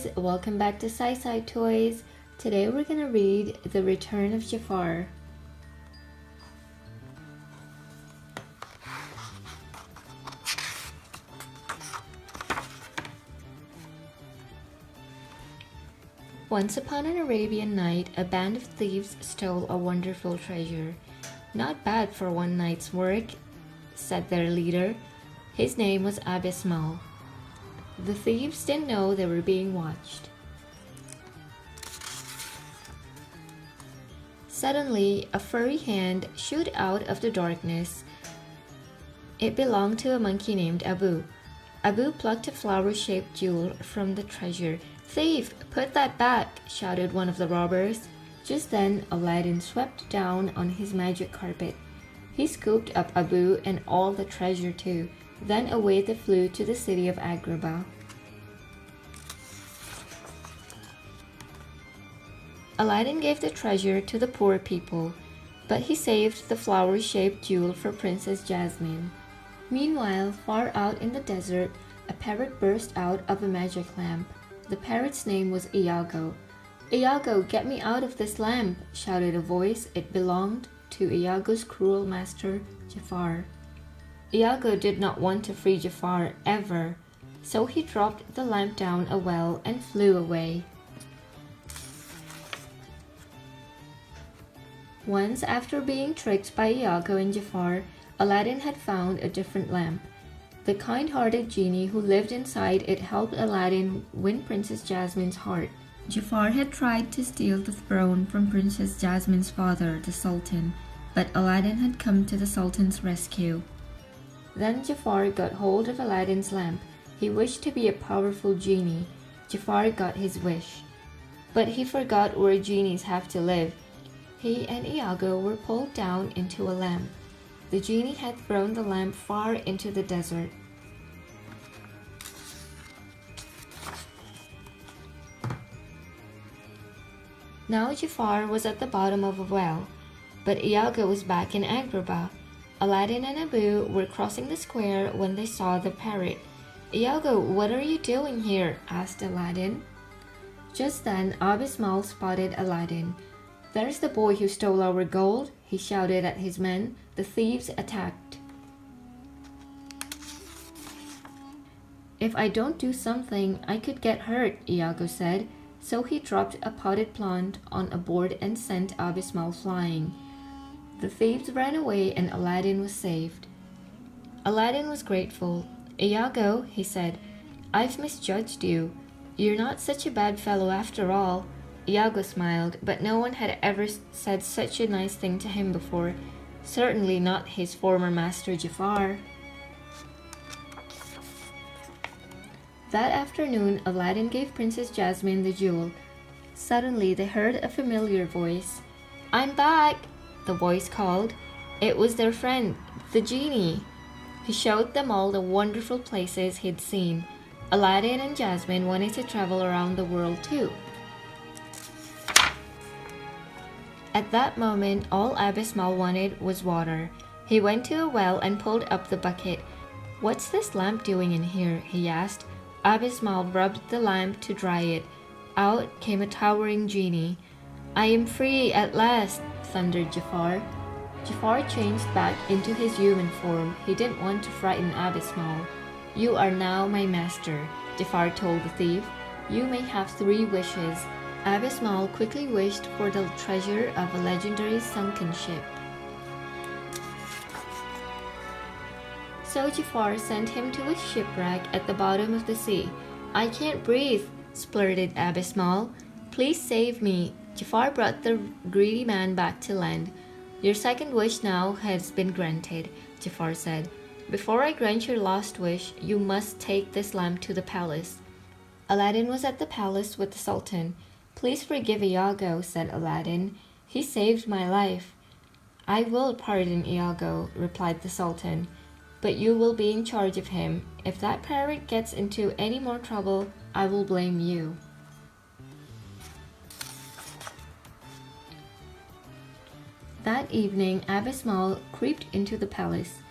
guys, welcome back to Sci Toys. Today we're gonna read The Return of Jafar. Once upon an Arabian night, a band of thieves stole a wonderful treasure. Not bad for one night's work, said their leader. His name was Abismal. The thieves didn't know they were being watched. Suddenly, a furry hand shot out of the darkness. It belonged to a monkey named Abu. Abu plucked a flower-shaped jewel from the treasure. "Thief, put that back!" shouted one of the robbers. Just then, Aladdin swept down on his magic carpet. He scooped up Abu and all the treasure too. Then away they flew to the city of Agrabah. Aladdin gave the treasure to the poor people, but he saved the flower-shaped jewel for Princess Jasmine. Meanwhile, far out in the desert, a parrot burst out of a magic lamp. The parrot's name was Iago. "Iago, get me out of this lamp!" shouted a voice. It belonged to Iago's cruel master, Jafar. Iago did not want to free Jafar ever, so he dropped the lamp down a well and flew away. Once, after being tricked by Iago and Jafar, Aladdin had found a different lamp. The kind-hearted genie who lived inside it helped Aladdin win Princess Jasmine's heart. Jafar had tried to steal the throne from Princess Jasmine's father, the Sultan, but Aladdin had come to the Sultan's rescue. Then Jafar got hold of Aladdin's lamp. He wished to be a powerful genie. Jafar got his wish. But he forgot where genies have to live. He and Iago were pulled down into a lamp. The genie had thrown the lamp far into the desert. Now Jafar was at the bottom of a well, but Iago was back in Agrabah. Aladdin and Abu were crossing the square when they saw the parrot. "Iago, what are you doing here?" asked Aladdin. Just then, Abismal spotted Aladdin. "There's the boy who stole our gold," he shouted at his men. The thieves attacked. "If I don't do something, I could get hurt," Iago said. So he dropped a potted plant on a board and sent Abismal flying. The thieves ran away and Aladdin was saved. Aladdin was grateful. "Iago," he said, "I've misjudged you. You're not such a bad fellow after all." Iago smiled, but no one had ever said such a nice thing to him before. Certainly not his former master Jafar. That afternoon, Aladdin gave Princess Jasmine the jewel. Suddenly, they heard a familiar voice. "I'm back!" the voice called. It was their friend, the genie. He showed them all the wonderful places he'd seen. Aladdin and Jasmine wanted to travel around the world too. At that moment, all Abismal wanted was water. He went to a well and pulled up the bucket. "What's this lamp doing in here?" he asked. Abismal rubbed the lamp to dry it. Out came a towering genie. "I am free at last," thundered Jafar. Jafar changed back into his human form. He didn't want to frighten Abismal. "You are now my master," Jafar told the thief. "You may have 3 wishes." Abismal quickly wished for the treasure of a legendary sunken ship. So Jafar sent him to a shipwreck at the bottom of the sea. "I can't breathe," splurted Abismal. "Please save me." Jafar brought the greedy man back to land. "Your second wish now has been granted," Jafar said. "Before I grant your last wish, you must take this lamp to the palace." Aladdin was at the palace with the Sultan. "Please forgive Iago," said Aladdin. "He saved my life." "I will pardon Iago," replied the Sultan, "but you will be in charge of him. If that parrot gets into any more trouble, I will blame you." That evening, Abismal crept into the palace.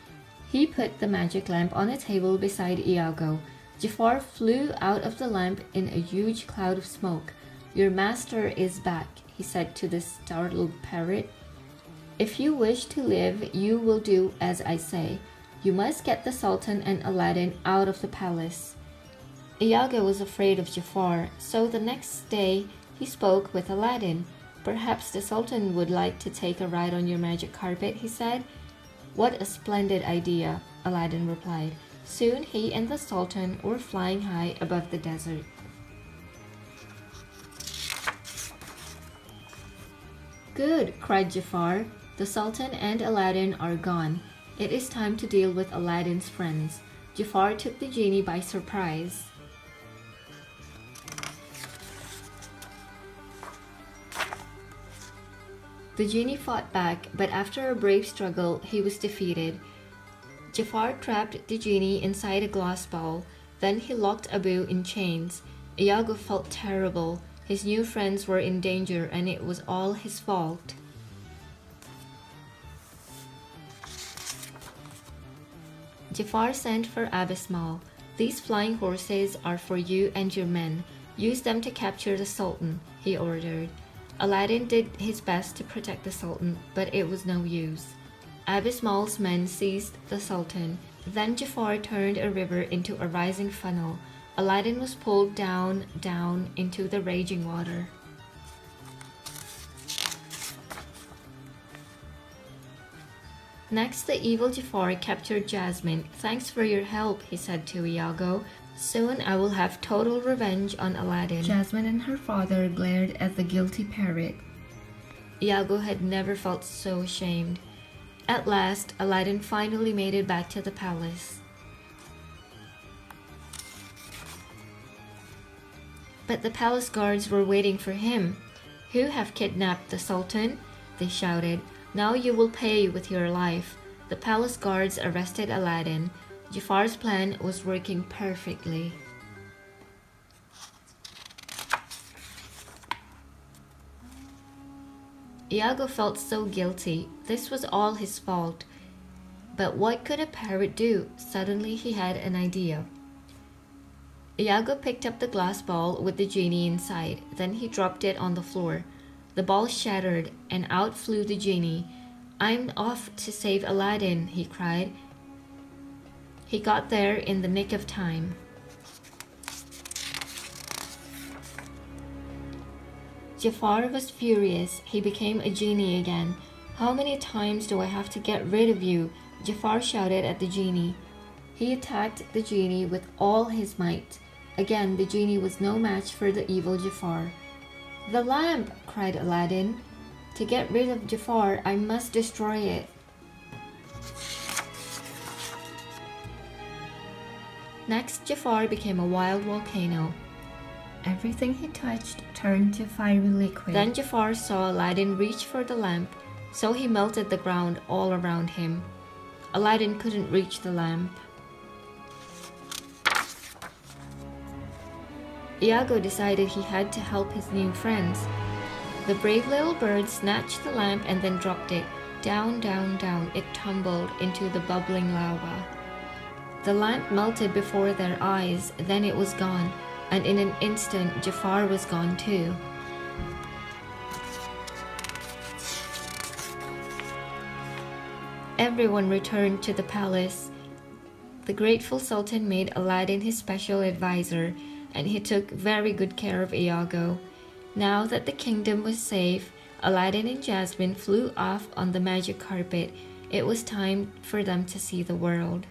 He put the magic lamp on a table beside Iago. Jafar flew out of the lamp in a huge cloud of smoke. "Your master is back," he said to the startled parrot. "If you wish to live, you will do as I say. You must get the Sultan and Aladdin out of the palace." Iago was afraid of Jafar, so the next day he spoke with Aladdin. "Perhaps the Sultan would like to take a ride on your magic carpet," he said. "What a splendid idea," Aladdin replied. Soon he and the Sultan were flying high above the desert. "Good," cried Jafar. "The Sultan and Aladdin are gone. It is time to deal with Aladdin's friends." Jafar took the genie by surprise. The genie fought back, but after a brave struggle, he was defeated. Jafar trapped the genie inside a glass ball. Then he locked Abu in chains. Iago felt terrible. His new friends were in danger, and it was all his fault. Jafar sent for Abismal. "These flying horses are for you and your men. Use them to capture the Sultan," he ordered. Aladdin did his best to protect the Sultan, but it was no use. Abismal's men seized the Sultan. Then Jafar turned a river into a rising funnel. Aladdin was pulled down into the raging water. Next, the evil Jafar captured Jasmine. "Thanks for your help," he said to Iago. "Soon I will have total revenge on Aladdin." Jasmine and her father glared at the guilty parrot. Iago had never felt so ashamed. At last, Aladdin finally made it back to the palace. But the palace guards were waiting for him. "Who have kidnapped the Sultan?" they shouted. "Now you will pay with your life." The palace guards arrested Aladdin. Jafar's plan was working perfectly. Iago felt so guilty. This was all his fault. But what could a parrot do? Suddenly he had an idea. Iago picked up the glass ball with the genie inside. Then he dropped it on the floor. The ball shattered, and out flew the genie. "I'm off to save Aladdin," he cried. He got there in the nick of time. Jafar was furious. He became a genie again. "How many times do I have to get rid of you?" Jafar shouted at the genie. He attacked the genie with all his might. Again, the genie was no match for the evil Jafar. "The lamp!" cried Aladdin. "To get rid of Jafar, I must destroy it." Next, Jafar became a wild volcano. Everything he touched turned to fiery liquid. Then Jafar saw Aladdin reach for the lamp, so he melted the ground all around him. Aladdin couldn't reach the lamp. Iago decided he had to help his new friends. The brave little bird snatched the lamp and then dropped it. Down, down, down, it tumbled into the bubbling lava. The lamp melted before their eyes, then it was gone, and in an instant Jafar was gone too. Everyone returned to the palace. The grateful Sultan made Aladdin his special advisor, and he took very good care of Iago. Now that the kingdom was safe, Aladdin and Jasmine flew off on the magic carpet. It was time for them to see the world.